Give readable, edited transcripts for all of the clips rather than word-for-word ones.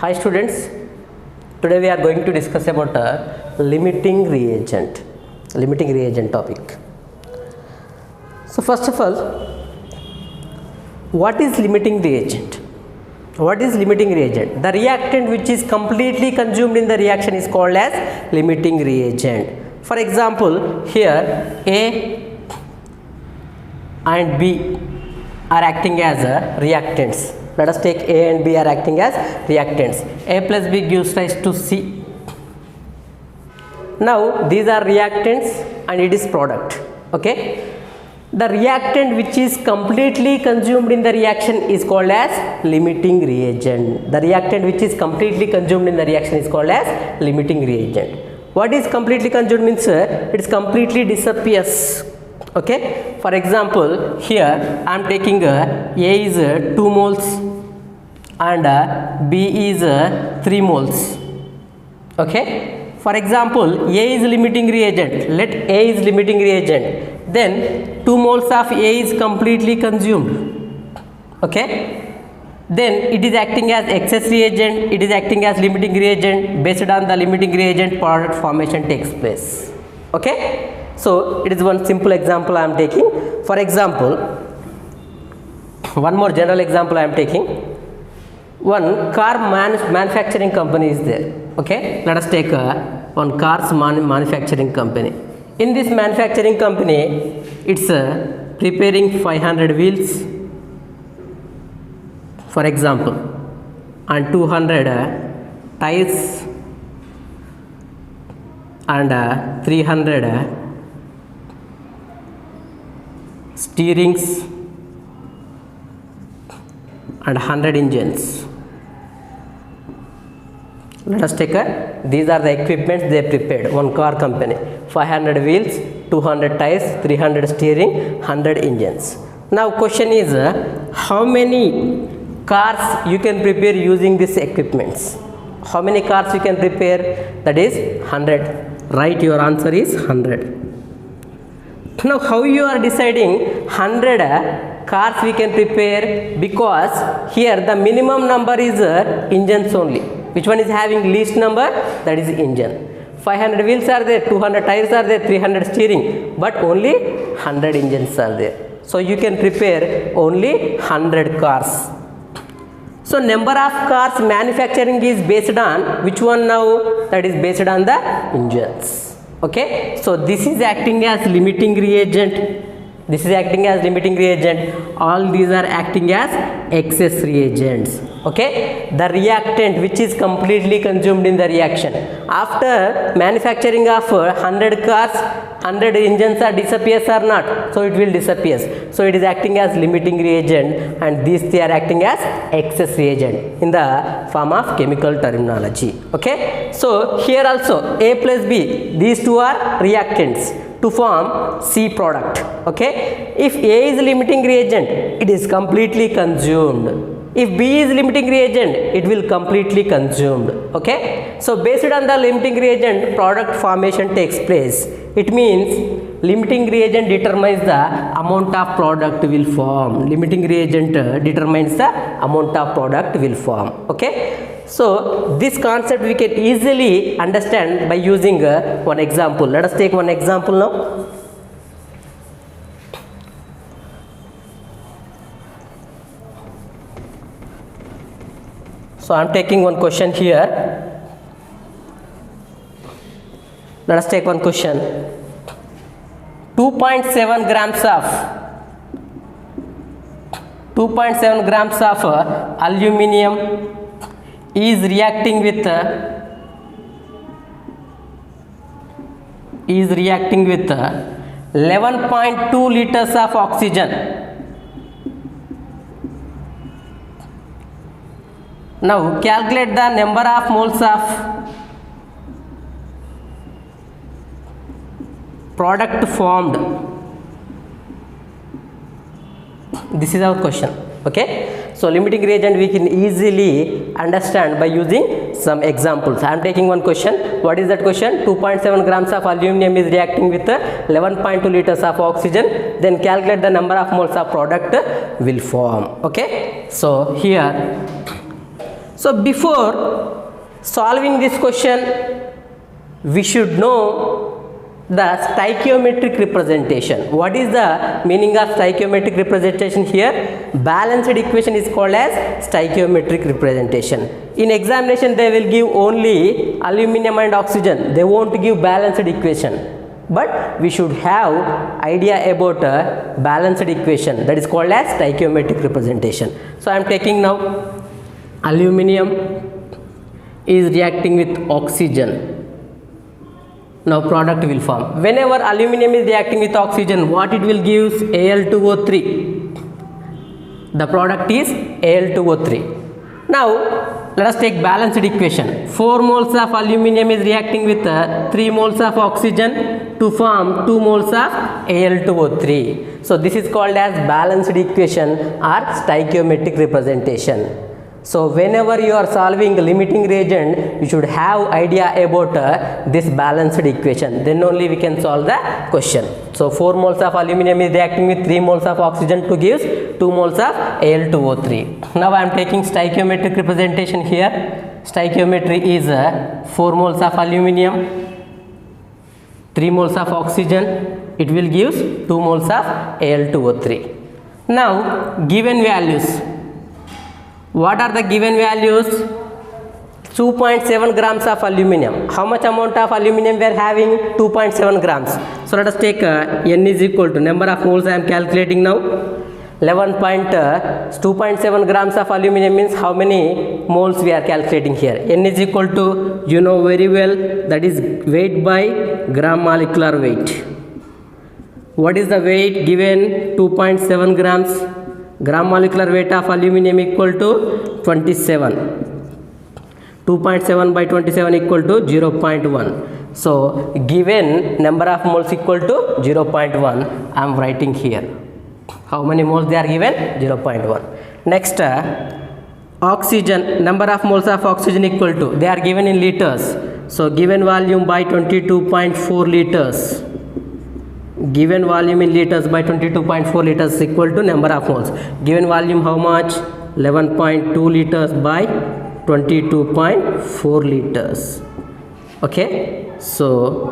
Hi students, today we are going to discuss about limiting reagent topic. So first of all, what is limiting reagent? What is limiting reagent? The reactant which is completely consumed in the reaction is called as limiting reagent. For example, here A and B are acting as reactants. Let us take A and B are acting as reactants. A plus B gives rise to C. Now these are reactants and it is product. Okay. The reactant which is completely consumed in the reaction is called as limiting reagent. The reactant which is completely consumed in the reaction is called as limiting reagent. What is completely consumed means it is completely disappears. Okay. For example, here I am taking A is 2 moles and B is 3 moles. Okay. For example, A is limiting reagent. Let A is limiting reagent. Then 2 moles of A is completely consumed. Okay. Then it is acting as excess reagent. It is acting as limiting reagent. Based on the limiting reagent, product formation takes place. Okay. So it is one simple example I am taking. For example, one more general example I am taking. One car manufacturing company is there. Okay. Let us take one car's manufacturing company. In this manufacturing company, it's preparing 500 wheels, for example, and 200 tires and 300 steerings and 100 engines. Let us take these are the equipments they prepared. One car company, 500 wheels, 200 tires, 300 steering, 100 engines. Now question is how many cars you can prepare using these equipments? How many cars you can prepare? That is 100. Right, your answer is 100. Now how you are deciding 100 cars we can prepare? Because here the minimum number is engines only. Which one is having least number? That is engine. 500 wheels are there, 200 tires are there, 300 steering, but only 100 engines are there. So you can prepare only 100 cars. So number of cars manufacturing is based on which one now? That is based on the engines. Okay. So this is acting as limiting reagent. This is acting as limiting reagent. All these are acting as excess reagents. Okay. The reactant which is completely consumed in the reaction. After manufacturing of 100 cars, 100 engines are disappears or not? So it will disappear. So it is acting as limiting reagent and these they are acting as excess reagent in the form of chemical terminology. Okay. So here also A plus B, these two are reactants to form C product. Okay. If A is limiting reagent, it is completely consumed. If B is limiting reagent, it will completely consumed. Okay. So based on the limiting reagent, product formation takes place. It means limiting reagent determines the amount of product will form. Limiting reagent determines the amount of product will form. Okay. So this concept we can easily understand by using one example. Let us take one example now. So I am taking one question here. Let us take one question. 2.7 grams of aluminium is reacting with 11.2 liters of oxygen. Now calculate the number of moles of product formed. This is our question. Okay. So limiting reagent we can easily understand by using some examples. I am taking one question. What is that question? 2.7 grams of aluminum is reacting with 11.2 liters of oxygen. Then calculate the number of moles of product will form. Okay. So here So before solving this question, we should know the stoichiometric representation. What is the meaning of stoichiometric representation here? Balanced equation is called as stoichiometric representation. In examination, they will give only aluminum and oxygen. They won't give balanced equation. But we should have idea about a balanced equation, that is called as stoichiometric representation. So I am taking now aluminum is reacting with oxygen. Now product will form. Whenever aluminum is reacting with oxygen, what it will give? Al2O3. The product is Al2O3. Now let us take balanced equation. 4 moles of aluminum is reacting with 3 moles of oxygen to form 2 moles of Al2O3. So this is called as balanced equation or stoichiometric representation. So whenever you are solving a limiting reagent, you should have idea about this balanced equation. Then only we can solve the question. So 4 moles of aluminum is reacting with 3 moles of oxygen to give 2 moles of Al2O3. Now I am taking stoichiometric representation here. Stoichiometry is 4 moles of aluminum, 3 moles of oxygen. It will give 2 moles of Al2O3. Now given values. What are the given values? 2.7 grams of aluminum. How much amount of aluminum we are having? 2.7 grams. So let us take N is equal to number of moles I am calculating now. 2.7 grams of aluminum means how many moles we are calculating here. N is equal to, you know very well, that is weight by gram molecular weight. What is the weight given? 2.7 grams. Gram molecular weight of aluminum equal to 27. 2.7 by 27 equal to 0.1. So given number of moles equal to 0.1, I am writing here. How many moles they are given? 0.1. Next, oxygen, number of moles of oxygen equal to, they are given in liters. So given volume by 22.4 liters. Given volume in liters by 22.4 liters equal to number of moles. Given volume how much? 11.2 liters by 22.4 liters. Okay, so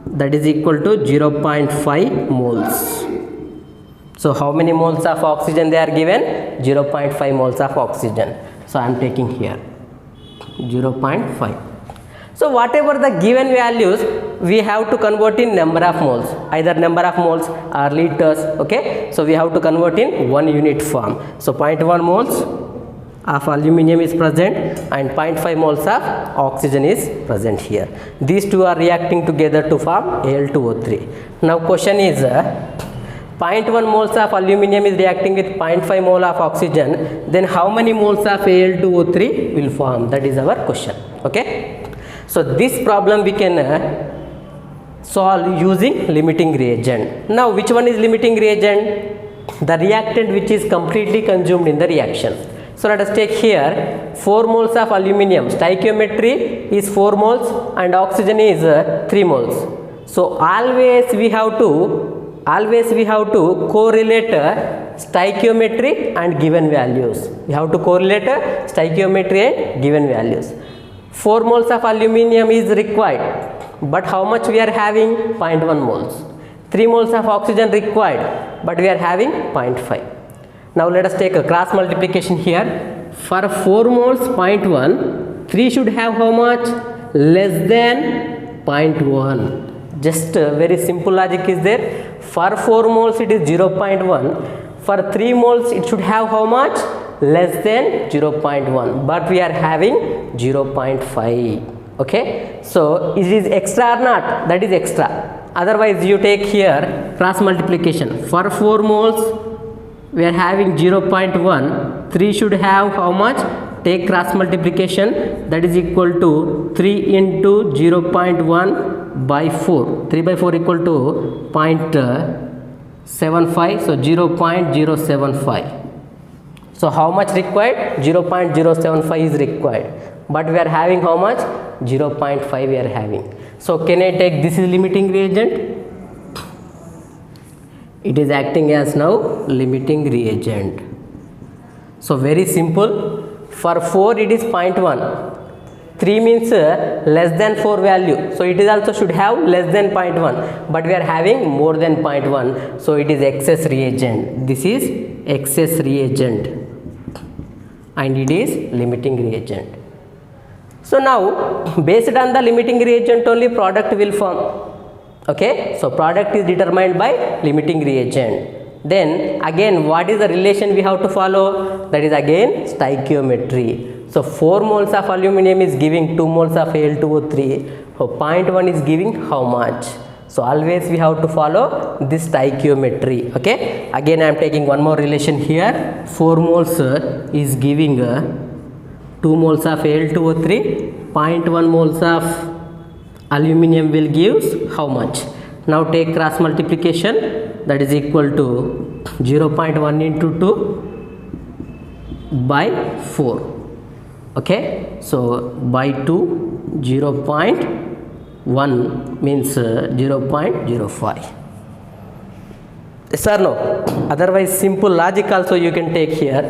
that is equal to 0.5 moles. So how many moles of oxygen they are given? 0.5 moles of oxygen. So I am taking here 0.5. So whatever the given values, we have to convert in number of moles, either number of moles or liters. Okay, so we have to convert in 1 unit form. So 0.1 moles of aluminum is present and 0.5 moles of oxygen is present here. These two are reacting together to form Al2O3. Now question is 0.1 moles of aluminum is reacting with 0.5 mole of oxygen, then how many moles of Al2O3 will form? That is our question. Okay, so this problem we can solve using limiting reagent. Now which one is limiting reagent? The reactant which is completely consumed in the reaction. So let us take here 4 moles of aluminum. Stoichiometry is 4 moles and oxygen is 3 moles. So always we have to correlate stoichiometry and given values. We have to correlate stoichiometry and given values. 4 moles of aluminum is required, but how much we are having? 0.1 moles. 3 moles of oxygen required, but we are having 0.5. Now let us take a cross multiplication here. For 4 moles 0.1, 3 should have how much? Less than 0.1. Just very simple logic is there. For 4 moles it is 0.1. For 3 moles it should have how much? Less than 0.1, but we are having 0.5. Okay, so is it extra or not? That is extra. Otherwise you take here cross multiplication. For 4 moles we are having 0.1. 3 should have how much? Take cross multiplication, that is equal to 3 into 0.1 by 4. 3 by 4 equal to 0.75, so 0.075. So how much required? 0.075 is required, but we are having how much? 0.5 we are having. So can I take this is limiting reagent? It is acting as now limiting reagent. So very simple. For 4 it is 0.1. 3 means less than 4 value, so it is also should have less than 0.1, but we are having more than 0.1, so it is excess reagent. This is excess reagent and it is limiting reagent. So now based on the limiting reagent only product will form. Okay, so product is determined by limiting reagent. Then again, what is the relation we have to follow? That is again stoichiometry. So 4 moles of aluminum is giving 2 moles of Al2O3. So 0.1 is giving how much? So always we have to follow this stoichiometry. Okay, again I am taking one more relation here. 4 moles is giving 2 moles of Al2O3. 0.1 moles of aluminum will give how much? Now take cross multiplication, that is equal to 0.1 into 2 by 4. Okay, so by 2, 0.1 means 0.05. Yes or no? Otherwise simple logic also you can take here.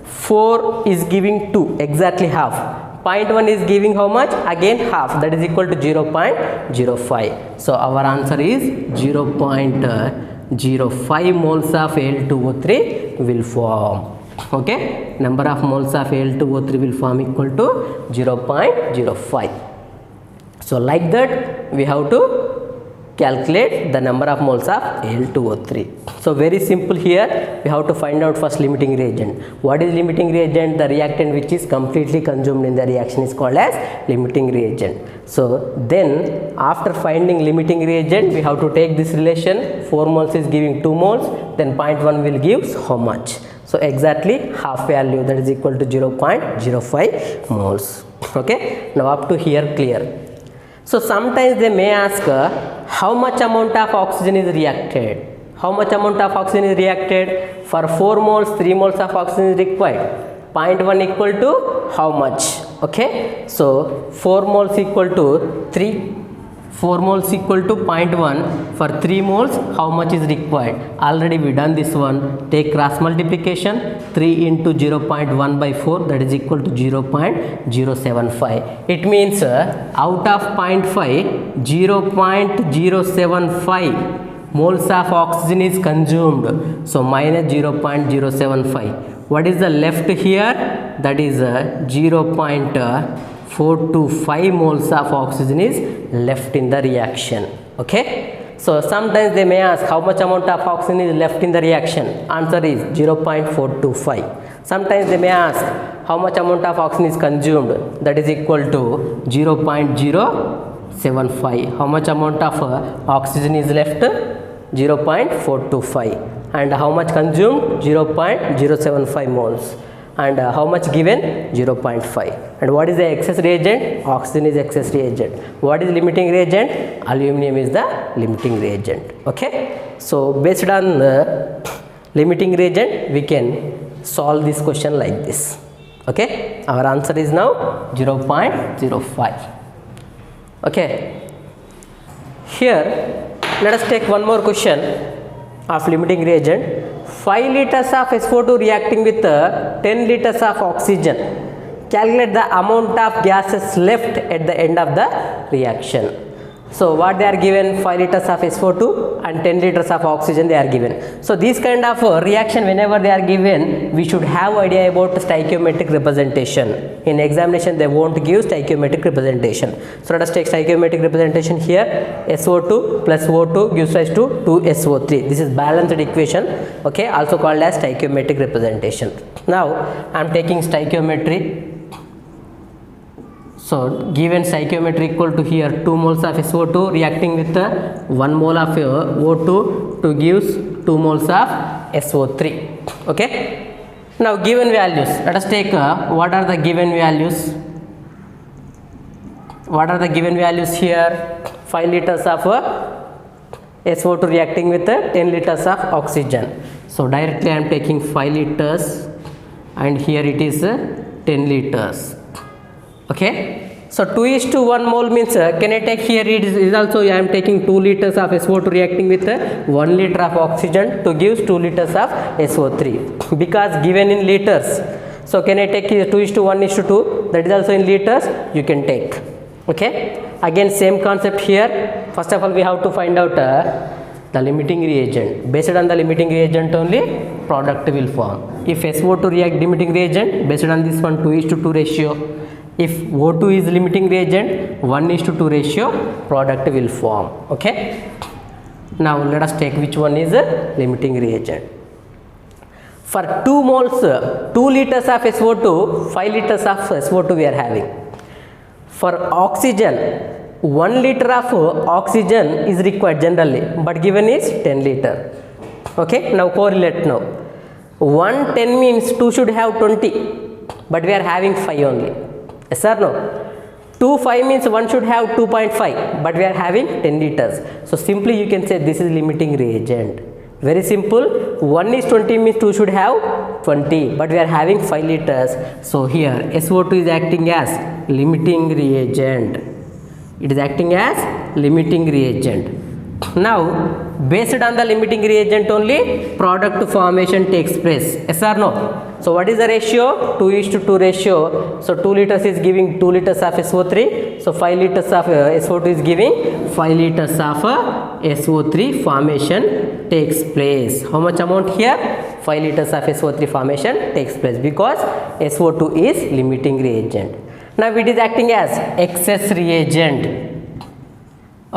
4 is giving 2, exactly half. 0.1 is giving how much? Again half, that is equal to 0.05. So our answer is 0.05 moles of Al2O3 will form. Okay, number of moles of Al2O3 will form equal to 0.05. So like that we have to calculate the number of moles of Al2O3. So very simple here, we have to find out first limiting reagent. What is limiting reagent? The reactant which is completely consumed in the reaction is called as limiting reagent. So then after finding limiting reagent, we have to take this relation. 4 moles is giving 2 moles, then 0.1 will give how much? So exactly half value, that is equal to 0.05 moles. Okay, now up to here clear. So sometimes they may ask how much amount of oxygen is reacted. How much amount of oxygen is reacted? For 4 moles, 3 moles of oxygen is required. 0.1 equal to how much? Okay, so 4 moles equal to 3. 4 moles equal to 0.1. For 3 moles, how much is required? Already we done this one. Take cross multiplication. 3 into 0.1 by 4, that is equal to 0.075. It means out of 0.5, 0.075 moles of oxygen is consumed. So minus 0.075. What is the left here? That is 0.425 moles of oxygen is left in the reaction. Okay, so sometimes they may ask how much amount of oxygen is left in the reaction. Answer is 0.425. Sometimes they may ask how much amount of oxygen is consumed. That is equal to 0.075. How much amount of oxygen is left? 0.425. And how much consumed? 0.075 moles. And how much given? 0.5. And what is the excess reagent? Oxygen is excess reagent. What is limiting reagent? Aluminum is the limiting reagent. Okay, so based on the limiting reagent we can solve this question like this. Okay, our answer is now 0.05. Okay, here let us take one more question of limiting reagent. 5 liters of SO2 reacting with 10 liters of oxygen. Calculate the amount of gases left at the end of the reaction. So what they are given? 5 liters of SO2 and 10 liters of oxygen they are given. So this kind of reaction whenever they are given, we should have idea about stoichiometric representation. In examination they won't give stoichiometric representation. So let us take stoichiometric representation here. SO2 plus O2 gives rise to 2SO3. This is balanced equation. Okay, also called as stoichiometric representation. Now I am taking stoichiometry. So given stoichiometry equal to here 2 moles of SO2 reacting with 1 mole of O2 to gives 2 moles of SO3. Okay. Now given values, let us take what are the given values? What are the given values here? 5 liters of SO2 reacting with 10 liters of oxygen. So directly I am taking 5 liters and here it is 10 liters. Okay, so 2:1 mole means can I take here it is also I am taking 2 liters of SO2 reacting with 1 liter of oxygen to give 2 liters of SO3 because given in liters. So can I take 2:1:2? That is also in liters. You can take. Okay. Again same concept here. First of all we have to find out the limiting reagent. Based on the limiting reagent only product will form. If SO2 react limiting reagent, based on this one 2:2 ratio. If O2 is limiting reagent, 1:2 ratio product will form. Okay. Now let us take which one is a limiting reagent. For 2 moles, 2 liters of SO2, 5 liters of SO2 we are having. For oxygen, 1 liter of oxygen is required generally, but given is 10 liter. Okay, now correlate now. 1 10 means 2 should have 20, but we are having 5 only. Yes or no? 2 5 means 1 should have 2.5, but we are having 10 liters. So simply you can say this is limiting reagent. Very simple. 1 is 20 means 2 should have 20, but we are having 5 liters. So here SO2 is acting as limiting reagent. It is acting as limiting reagent. Now based on the limiting reagent only product formation takes place. Yes or no? So what is the ratio? 2:2 ratio. So 2 liters is giving 2 liters of SO3. So 5 liters of SO2 is giving 5 liters of SO3 formation takes place. How much amount here? 5 liters of SO3 formation takes place because SO2 is limiting reagent. Now it is acting as excess reagent.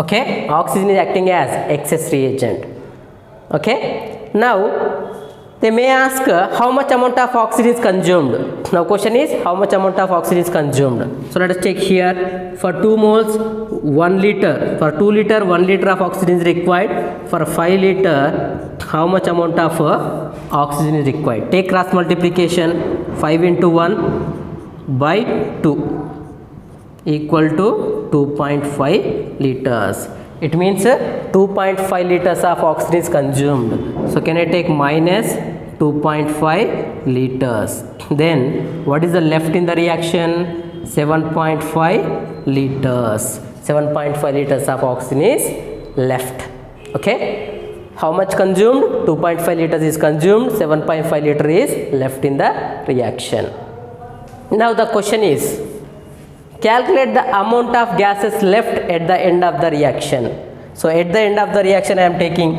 Okay, oxygen is acting as excess reagent. Okay, now they may ask how much amount of oxygen is consumed. Now question is how much amount of oxygen is consumed. So let us check here. For 2 moles 1 liter, for 2 liter 1 liter of oxygen is required. For 5 liter how much amount of oxygen is required? Take cross multiplication. 5 into 1 by 2 equal to 2.5 liters. It means 2.5 liters of oxygen is consumed. So can I take minus 2.5 liters? Then what is the left in the reaction? 7.5 liters. 7.5 liters of oxygen is left. Okay. How much consumed? 2.5 liters is consumed. 7.5 liter is left in the reaction. Now the question is, calculate the amount of gases left at the end of the reaction. So at the end of the reaction I am taking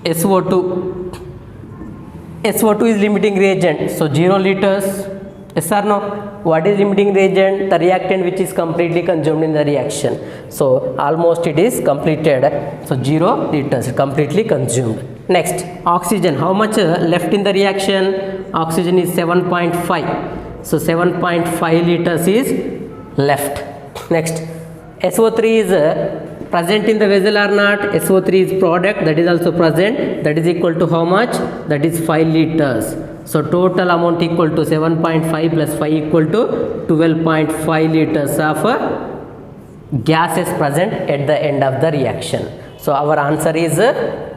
SO2. SO2 is limiting reagent. So 0 liters. Yes or no? What is limiting reagent? The reactant which is completely consumed in the reaction. So almost it is completed. So 0 liters completely consumed. Next, oxygen. How much left in the reaction? Oxygen is 7.5. So 7.5 liters is left. Next, SO3 is present in the vessel or not? SO3 is product, that is also present. That is equal to how much? That is 5 liters. So total amount equal to 7.5 plus 5 equal to 12.5 liters of gases present at the end of the reaction. So our answer is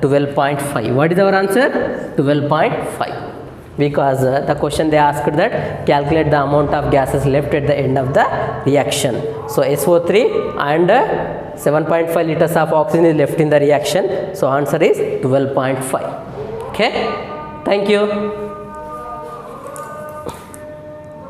12.5. What is our answer? 12.5. Because the question they asked that calculate the amount of gases left at the end of the reaction. So SO3 and 7.5 liters of oxygen is left in the reaction. So answer is 12.5. Okay. Thank you.